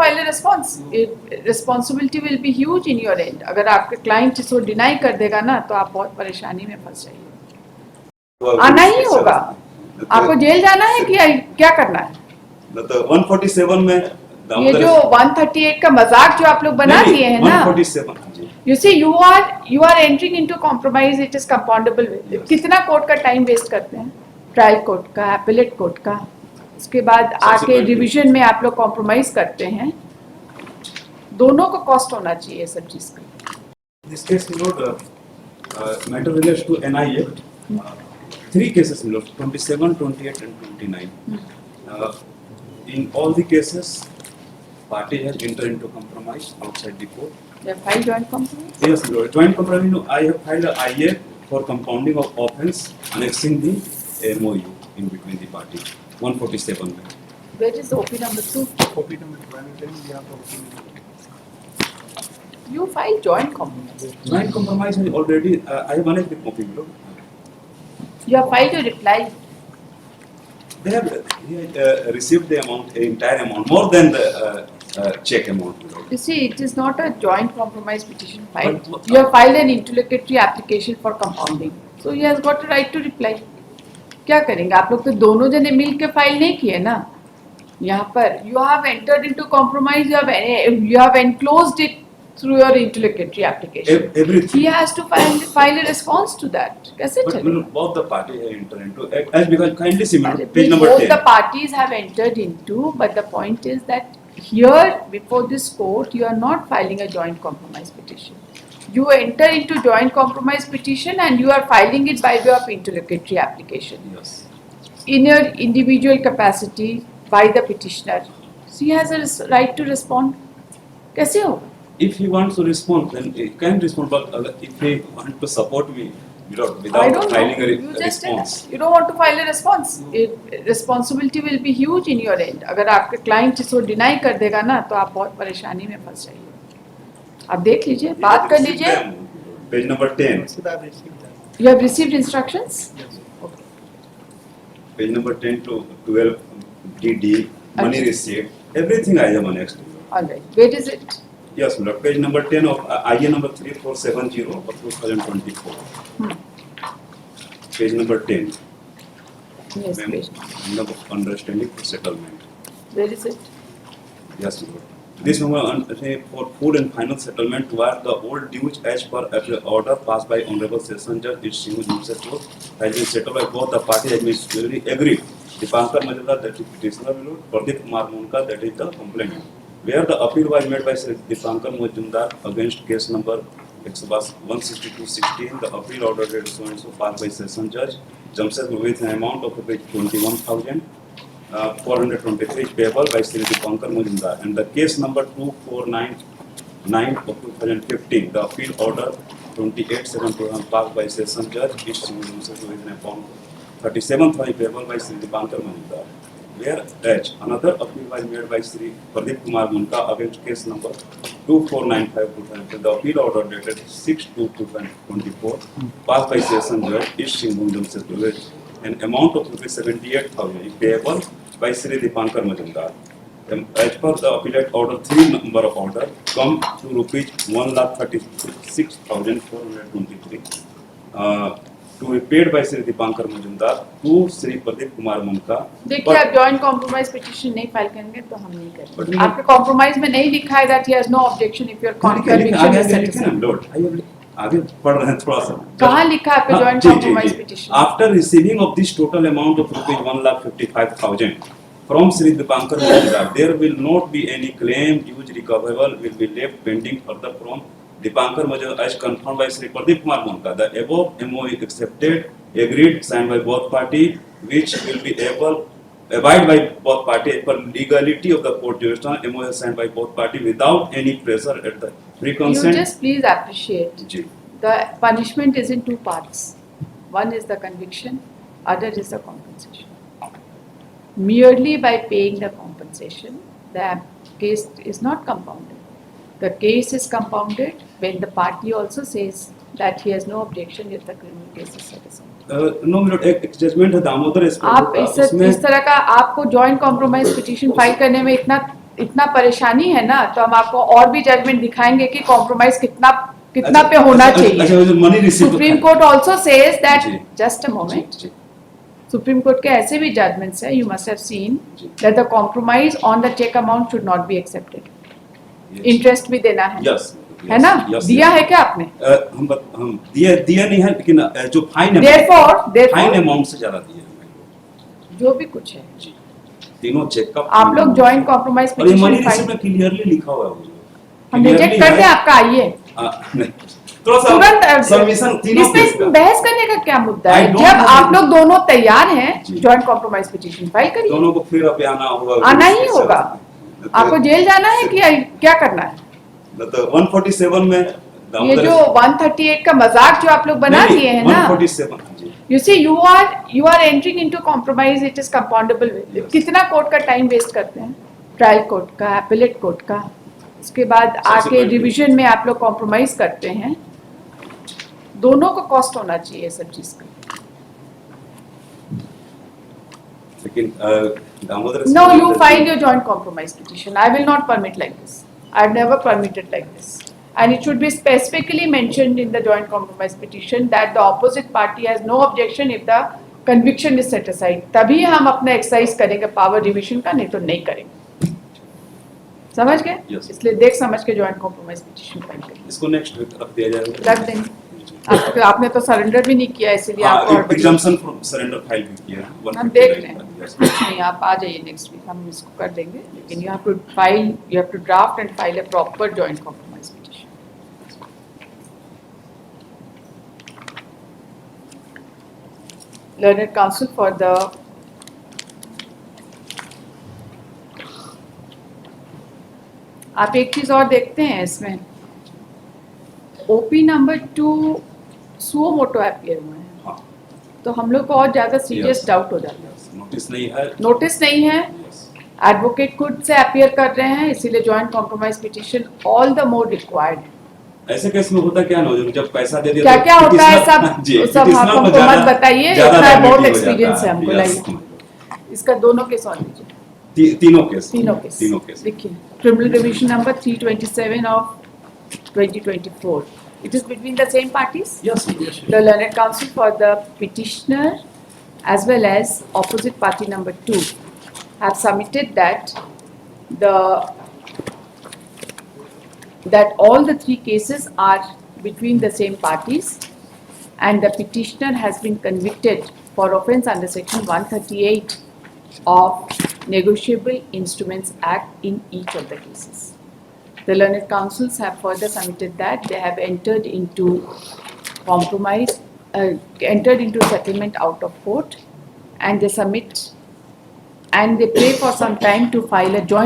file a response. Responsibility will be huge in your end. अगर आपके client इसको deny कर देगा ना तो आप बहुत परेशानी में फंस जाइए. आना ही होगा. आपको जेल जाना है कि क्या करना है? तो 147 में ये जो 138 का मजाक जो आप लोग बना दिए हैं ना, 147 you see you are entering into compromise. It is compoundable. कितना कोर्ट का टाइम वेस्ट करते हैं, ट्रायल कोर्ट का, एपेलेट कोर्ट का, उसके बाद आके डिवीजन में आप लोग कॉम्प्रोमाइज करते हैं. दोनों को कॉस्ट होना चाहिए सब चीज का. This case, matter relates to NI Act. 3 cases, 27, 28, and 29. In all the cases, party has entered into compromise outside the court. You have filed joint compromise? Yes, Lord. Joint compromise. I have filed an IA for compounding of offence, annexing the MOU in between the party. 147. Where is OP number 2? OP number 110, we have OP number 2. You filed joint compromise. Joint compromise is already, I have annexed the copy. You have filed a reply. They have received the amount, entire amount, more than the check amount. You see, it is not a joint compromise petition filed. You have filed an interlocutory application for compounding. So he has got a right to reply. क्या करेंगे आप लोग? तो दोनों जने मिल के file नहीं किए ना. यहाँ पर you have entered into compromise. You have enclosed it through your interlocutory application. Everything. He has to file a response to that. कैसे But चलेगा? both the parties have entered into, as because kindly see, page number Both 10. the parties have entered into, but the point is that here before this court you are not filing a joint compromise petition. You enter into joint compromise petition and you are filing it by way of interlocutory application. Yes. In your individual capacity by the petitioner. So he has a right to respond. कैसे होगा? If he wants to respond, then he can respond. But if he wants to support me I without don't filing know. a You just said response, you don't want to file a response. Responsibility will be huge in your end. अगर आपके client इसको deny कर देगा ना तो आप बहुत परेशानी में फंस जाइए. आप देख लीजिए, बात कर लीजिए. page number 10. Should have received that. You have received instructions? Yes. Okay. Page number 10 to 12, DD, money Okay. received, everything I have annexed. All right. Where is it? Yes, Lord. Page number 10 of IA number 3470 of 2024. Page number 10. Yes, Memo page. of understanding for settlement. Where is it? Yes, Lord. This memo for full and final settlement where the old dues as per order passed by Honorable Session Judge Ishimu Jimsetlo has been settled by both the parties administratively agreed. Dipankar Majumdar, that is petitioner, Pradeep Kumar Munka, that is the complainant. Where the appeal was made by Sri Dipankar Majumdar against case number 16216, the appeal order dated so and so passed by Session Judge Jamshedpur with an amount of 21,423 payable by Sri Dipankar Majumdar, and the case number 2499 of 2015, the appeal order 28/7/2000 passed by Session Judge Ishimu Jimsetlo with an amount 37,000 payable by Sri Dipankar Majumdar. Whereas another appeal was made by Sri Pradeep Kumar Munka against case number 2495/2000. The appeal order dated 6/2/2024 passed by Session Judge Ishimu Jimsetlo with an amount of ₹78,000 payable by Sri Dipankar Majumdar. As per the appellate order, 3 number of order come to ₹1,36,423 to be paid by Sri Dipankar Majumdar to Sri Pradeep Kumar Munka. देखिए, आप joint compromise petition नहीं file करेंगे तो हम नहीं करेंगे. But आपके compromise में नहीं लिखा है that he has no objection if your conviction is satisfied. आगे पढ़ रहे हैं थोड़ा सा. कहाँ लिखा है आपके joint compromise petition? After receiving of this total amount of ₹1,55,000 from Sri Dipankar Majumdar, there will not be any claim used recoverable will be left pending further from Dipankar Majumdar as confirmed by Sri Pradeep Kumar Munka. The above MOU accepted, agreed, signed by both parties, which will be abide by both parties for legality of the court jurisdiction. MOU is signed by both parties without any pressure at the free You consent. just please appreciate. जी. The punishment is in 2 parts. One is the conviction, other is the compensation. Merely by paying the compensation, the case is not compounded. The case is compounded when the party also says that he has no objection if the criminal case is satisfied. No, एक judgement है दामोदर आप इस तरह का आपको joint compromise petition file करने में इतना इतना परेशानी है ना, तो हम आपको और भी जजमेंट दिखाएंगे कि कॉम्प्रोमाइज कितना कितना पे होना चाहिए। Money receive Supreme Court also says that, जी। Just a moment, Supreme Court के ऐसे भी जजमेंट्स है, you must have seen that the compromise on the cheque amount should not be accepted. Interest भी देना है, यस है ना? दिया है क्या आपने? हम दिया नहीं है, लेकिन जो फाइन Therefore, अमाउंट से ज्यादा दिए हैं जो भी कुछ है, जी। तीनों चेक का आप लोग जॉइंट कॉम्प्रोमाइज और ये मनी पिटीशन रिसीव में फाइल, क्लियरली लिखा हुआ है वो। हम रिजेक्ट कर दें आपका, आइए नहीं, थोड़ा तुरंत। सा सबमिशन तीनों केस इसमें का। बहस करने का क्या मुद्दा I है? don't जब know आप that- लोग दोनों तैयार हैं, जी। जॉइंट कॉम्प्रोमाइज पिटीशन फाइल करिए। दोनों को फिर अब आना होगा, आना ही होगा। आपको जेल जाना है कि क्या करना है? तो 147 में ये जो 138 का मजाक जो आप लोग बना दिए हैं ना, 147 जी। You see you are entering into compromise, it is compoundable. Yes. कितना कोर्ट का टाइम वेस्ट करते हैं, ट्रायल कोर्ट का, एपेलेट कोर्ट का, उसके बाद आके Subsequently. डिवीजन में आप लोग कॉम्प्रोमाइज करते हैं। दोनों को कॉस्ट होना चाहिए सब चीज का। लेकिन Damodar No, you file your joint compromise petition. I will not permit like this. I've never permitted like this. And it should be specifically mentioned in the joint compromise petition that the opposite party has no objection if the conviction is set aside. तभी हम अपना exercise करेंगे power division का, नहीं तो नहीं करेंगे। समझ गए? Yes. इसलिए देख समझ के जॉइंट कॉम्प्रोमाइज पिटीशन फाइल करेंगे। इसको नेक्स्ट वीक रख दिया जाएगा। रख देंगे। आपने तो सरेंडर भी नहीं किया, इसीलिए आपको और बड़ी- एग्जाम्पशन फ्रॉम सरेंडर फाइल भी किया है। हम देख लें। नहीं, आप आ जाइए नेक्स्ट वीक, हम इसको कर देंगे। लेकिन you have to file, you have to draft and file a proper joint compromise petition. Learned counsel for the आप एक चीज और देखते हैं इसमें, OP number 2 suo motu appear हुए हैं, हाँ, तो हम लोग को और ज्यादा सीरियस Yes. डाउट हो जाता है। नोटिस नहीं है। नोटिस नहीं है, Yes. एडवोकेट खुद से अपीयर कर रहे हैं, इसीलिए joint compromise petition all the more required. ऐसे केस में होता क्या ना हो, जब पैसा दे दिया क्या तो क्या होता है petitioner- जी, सब petitioner आप को हमको ज्यादा- मत बताइए, ज्यादा इतना बहुत liability हो एक्सपीरियंस जाता है हमको। Yes. लाइए इसका दोनों केस और लीजिए, तीनों केस तीनों केस तीनों केस देखिए। Criminal division number 327 of 2024, it is between the same parties. Yes The learned counsel for the petitioner as well as opposite party number 2 have submitted that all the three cases are between the same parties, and the petitioner has been convicted for offence under section 138 of Negotiable Instruments Act in each of the cases. The learned counsels have further submitted that they have entered into compromise, entered into settlement out of court, and they submit and they pray for some time to file a joint